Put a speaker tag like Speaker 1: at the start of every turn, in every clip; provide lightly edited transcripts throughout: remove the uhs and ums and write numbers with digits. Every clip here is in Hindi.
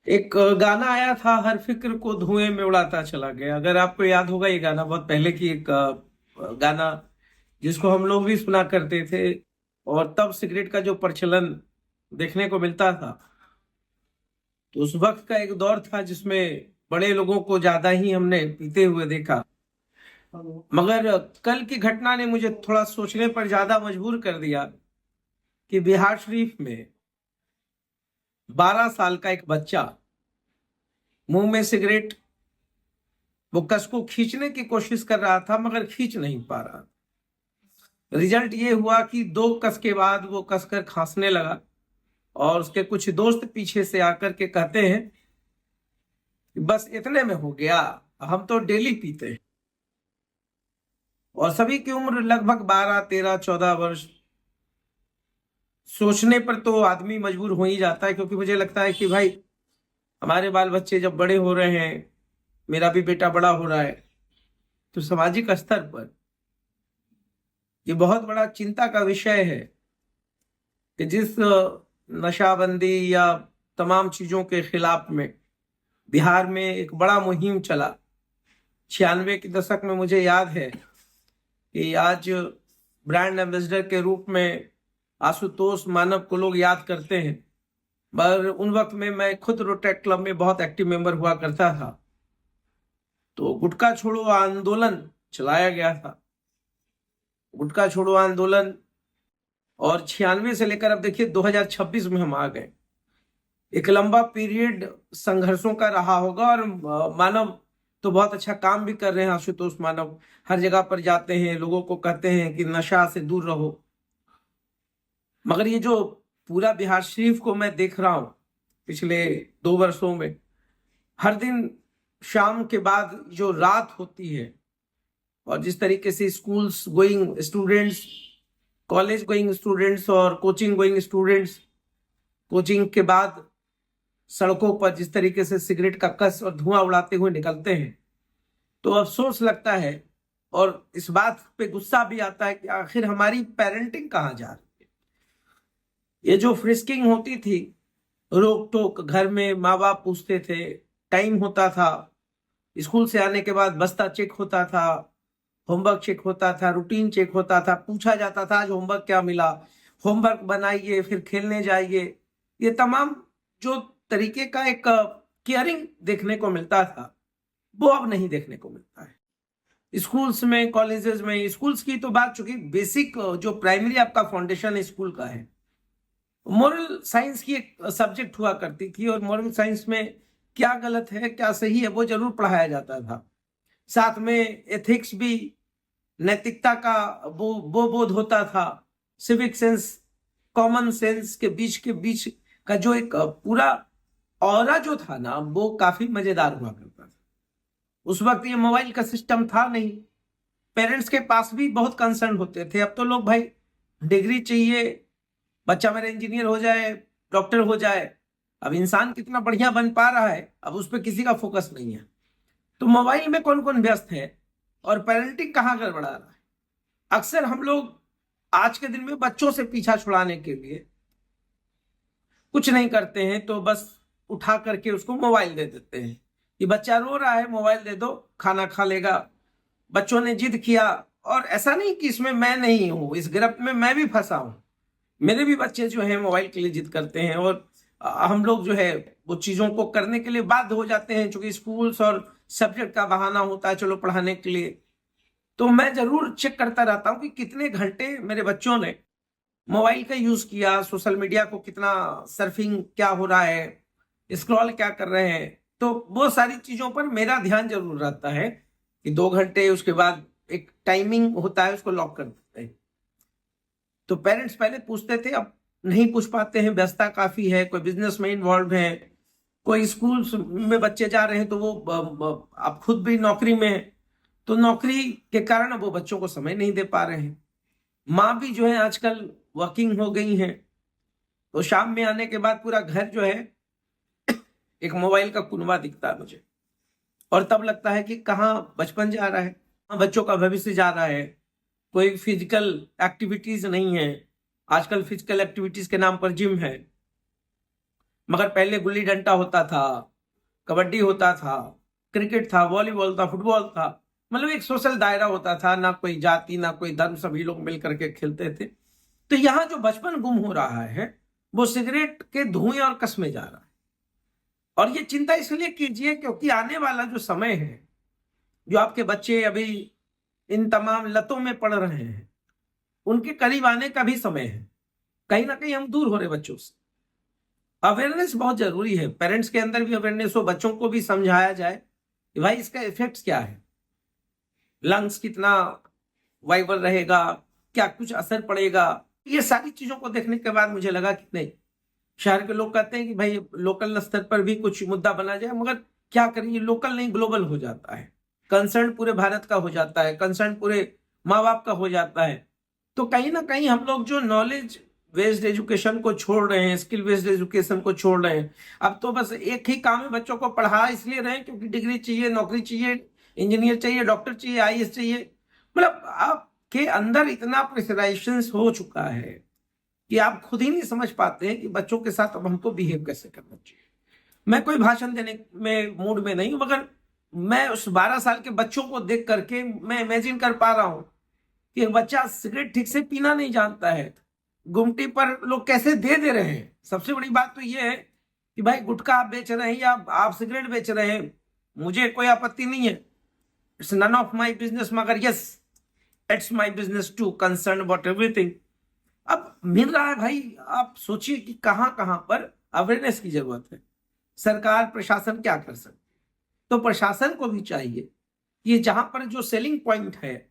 Speaker 1: एक गाना आया था, हर फिक्र को धुएं में उड़ाता चला गया। अगर आपको याद होगा, ये गाना बहुत पहले की एक गाना, जिसको हम लोग भी सुना करते थे। और तब सिगरेट का जो प्रचलन देखने को मिलता था, तो उस वक्त का एक दौर था जिसमें बड़े लोगों को ज्यादा ही हमने पीते हुए देखा। मगर कल की घटना ने मुझे थोड़ा सोचने पर ज्यादा मजबूर कर दिया कि बिहार शरीफ में 12 साल का एक बच्चा मुंह में सिगरेट, वो कस को खींचने की कोशिश कर रहा था मगर खींच नहीं पा रहा। रिजल्ट ये हुआ कि 2 कस के बाद वो कसकर खांसने लगा। और उसके कुछ दोस्त पीछे से आकर के कहते हैं कि बस इतने में हो गया, हम तो डेली पीते हैं। और सभी की उम्र लगभग 12, 13, 14 वर्ष। सोचने पर तो आदमी मजबूर हो ही जाता है, क्योंकि मुझे लगता है कि भाई, हमारे बाल बच्चे जब बड़े हो रहे हैं, मेरा भी बेटा बड़ा हो रहा है, तो सामाजिक स्तर पर ये बहुत बड़ा चिंता का विषय है कि जिस नशाबंदी या तमाम चीजों के खिलाफ में बिहार में एक बड़ा मुहिम चला 96 के दशक में। मुझे याद है कि आज ब्रांड एम्बेसडर के रूप में आशुतोष मानव को लोग याद करते हैं, पर उन वक्त में मैं खुद रोटेट क्लब में बहुत एक्टिव मेंबर हुआ करता था। तो गुटखा छोड़ो आंदोलन चलाया गया था। गुटखा छोड़ो आंदोलन, और 96 से लेकर अब देखिए 2026 में हम आ गए। एक लंबा पीरियड संघर्षों का रहा होगा। और मानव तो बहुत अच्छा काम भी कर रहे हैं। आशुतोष मानव हर जगह पर जाते हैं, लोगों को कहते हैं कि नशा से दूर रहो। मगर ये जो पूरा बिहार शरीफ को मैं देख रहा हूं पिछले 2 वर्षों में, हर दिन शाम के बाद जो रात होती है, और जिस तरीके से schools going students, college going students और कोचिंग गोइंग स्टूडेंट्स कोचिंग के बाद सड़कों पर जिस तरीके से सिगरेट का कस और धुआं उड़ाते हुए निकलते हैं, तो अफसोस लगता है। और इस बात पे गुस्सा भी आता है कि आखिर हमारी पेरेंटिंग कहाँ जा रही है। ये जो फ्रिस्किंग होती थी, रोक टोक, घर में माँ बाप पूछते थे, टाइम होता था, स्कूल से आने के बाद बस्ता चेक होता था, होमवर्क चेक होता था, रूटीन चेक होता था, पूछा जाता था आज होमवर्क क्या मिला, होमवर्क बनाइए फिर खेलने जाइए। ये तमाम जो तरीके का एक केयरिंग देखने को मिलता था, वो अब नहीं देखने को मिलता है। स्कूल्स में, कॉलेजेस में, स्कूल्स की तो बात, चूंकि बेसिक जो प्राइमरी आपका फाउंडेशन स्कूल का है, मोरल साइंस की एक सब्जेक्ट हुआ करती थी, और मोरल साइंस में क्या गलत है क्या सही है वो जरूर पढ़ाया जाता था। साथ में एथिक्स भी, नैतिकता का वो बोध होता था। सिविक सेंस, कॉमन सेंस के बीच का जो एक पूरा ऑरा जो था ना, वो काफी मजेदार हुआ करता था। उस वक्त ये मोबाइल का सिस्टम था नहीं। पेरेंट्स के पास भी बहुत कंसर्न होते थे। अब तो लोग भाई, डिग्री चाहिए, बच्चा मेरा इंजीनियर हो जाए, डॉक्टर हो जाए। अब इंसान कितना बढ़िया बन पा रहा है, अब उस पर किसी का फोकस नहीं है। तो मोबाइल में कौन कौन व्यस्त है और पेरेंटिंग कहाँ गड़बड़ा रहा है। अक्सर हम लोग आज के दिन में बच्चों से पीछा छुड़ाने के लिए कुछ नहीं करते हैं, तो बस उठा करके उसको मोबाइल दे देते हैं कि बच्चा रो रहा है, मोबाइल दे दो, खाना खा लेगा। बच्चों ने जिद किया, और ऐसा नहीं कि इसमें मैं नहीं हूं, इस गिरफ्त में मैं भी फंसा हूं। मेरे भी बच्चे जो हैं मोबाइल के लिए जिद करते हैं, और हम लोग जो है वो चीजों को करने के लिए बाध्य हो जाते हैं, क्योंकि स्कूल्स और सब्जेक्ट का बहाना होता है चलो पढ़ाने के लिए। तो मैं जरूर चेक करता रहता हूं कि कितने घंटे मेरे बच्चों ने मोबाइल का यूज किया, सोशल मीडिया को कितना सर्फिंग क्या हो रहा है, स्क्रॉल क्या कर रहे हैं। तो वो सारी चीजों पर मेरा ध्यान जरूर रहता है कि 2 घंटे, उसके बाद एक टाइमिंग होता है, उसको लॉक कर देते हैं। तो पेरेंट्स पहले पूछते थे, अब नहीं पूछ पाते हैं, व्यस्तता काफी है, कोई बिजनेस में इन्वॉल्व है, कोई स्कूल में बच्चे जा रहे हैं, तो वो आप खुद भी नौकरी में है, तो नौकरी के कारण वो बच्चों को समय नहीं दे पा रहे हैं। माँ भी जो है आजकल वर्किंग हो गई हैं, तो शाम में आने के बाद पूरा घर जो है एक मोबाइल का कुनबा दिखता है मुझे। और तब लगता है कि कहाँ बचपन जा रहा है, कहाँ बच्चों का भविष्य जा रहा है। कोई फिजिकल एक्टिविटीज नहीं है। आजकल फिजिकल एक्टिविटीज के नाम पर जिम है, मगर पहले गुल्ली डंडा होता था, कबड्डी होता था, क्रिकेट था, वॉलीबॉल था, फुटबॉल था, मतलब एक सोशल दायरा होता था, ना कोई जाति ना कोई धर्म, सभी लोग मिल करके खेलते थे। तो यहाँ जो बचपन गुम हो रहा है वो सिगरेट के धुएं और कस में जा रहा है। और ये चिंता इसलिए कीजिए क्योंकि आने वाला जो समय है, जो आपके बच्चे अभी इन तमाम लतों में पड़ रहे हैं, उनके करीब आने का भी समय है। कहीं ना कहीं हम दूर हो रहे बच्चों से। अवेयरनेस बहुत जरूरी है, पेरेंट्स के अंदर भी अवेयरनेस हो, बच्चों को भी समझाया जाए कि भाई इसका इफेक्ट क्या है, लंग्स कितना वाइबल रहेगा, क्या कुछ असर पड़ेगा। ये सारी चीजों को देखने के बाद मुझे लगा कि नहीं, शहर के लोग कहते हैं कि भाई लोकल स्तर पर भी कुछ मुद्दा बना जाए, मगर क्या करें, ये लोकल नहीं ग्लोबल हो जाता है, कंसर्न पूरे भारत का हो जाता है, कंसर्न पूरे माँ बाप का हो जाता है। तो कहीं ना कहीं हम लोग जो नॉलेज बेस्ड एजुकेशन को छोड़ रहे हैं, स्किल बेस्ड एजुकेशन को छोड़ रहे हैं। अब तो बस एक ही काम है, बच्चों को पढ़ा इसलिए रहे हैं क्योंकि डिग्री चाहिए, नौकरी चाहिए, इंजीनियर चाहिए, डॉक्टर चाहिए, आईएएस चाहिए। मतलब आपके अंदर इतना प्रेशराइजेशन हो चुका है कि आप खुद ही नहीं समझ पाते हैं कि बच्चों के साथ अब हमको बिहेव कैसे करना चाहिए। मैं कोई भाषण देने में मूड में नहीं हूं, मगर मैं उस 12 साल के बच्चों को देख करके मैं इमेजिन कर पा रहा हूं कि एक बच्चा सिगरेट ठीक से पीना नहीं जानता है, गुमटी पर लोग कैसे दे रहे हैं। सबसे बड़ी बात तो ये है कि भाई गुटखा आप बेच रहे हैं या आप सिगरेट बेच रहे हैं, मुझे कोई आपत्ति नहीं है, it's none of my business, मगर yes it's my business to concern about everything. अब मिल रहा है भाई, आप सोचिए कि कहां कहां पर अवेयरनेस की जरूरत है। सरकार प्रशासन क्या कर सकते, तो प्रशासन को भी चाहिए ये जहां पर जो सेलिंग पॉइंट है,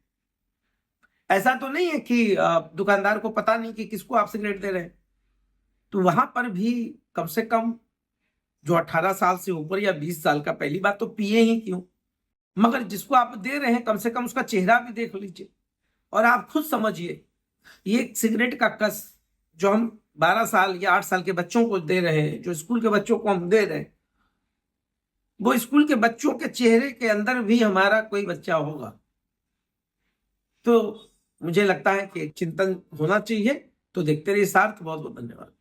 Speaker 1: ऐसा तो नहीं है कि दुकानदार को पता नहीं कि किसको आप सिगरेट दे रहे हैं, तो वहां पर भी कम से कम जो 18 साल से ऊपर या 20 साल का, पहली बात तो पिए ही क्यों, मगर जिसको आप दे रहे हैं कम से कम उसका चेहरा भी देख लीजिए और आप खुद समझिए। ये सिगरेट का कस जो हम 12 साल या 8 साल के बच्चों को दे रहे हैं, जो स्कूल के बच्चों को हम दे रहे हैं, वो स्कूल के बच्चों के चेहरे के अंदर भी हमारा कोई बच्चा होगा। तो मुझे लगता है कि चिंतन होना चाहिए। तो देखते रहिए सार्थ, बहुत बहुत धन्यवाद।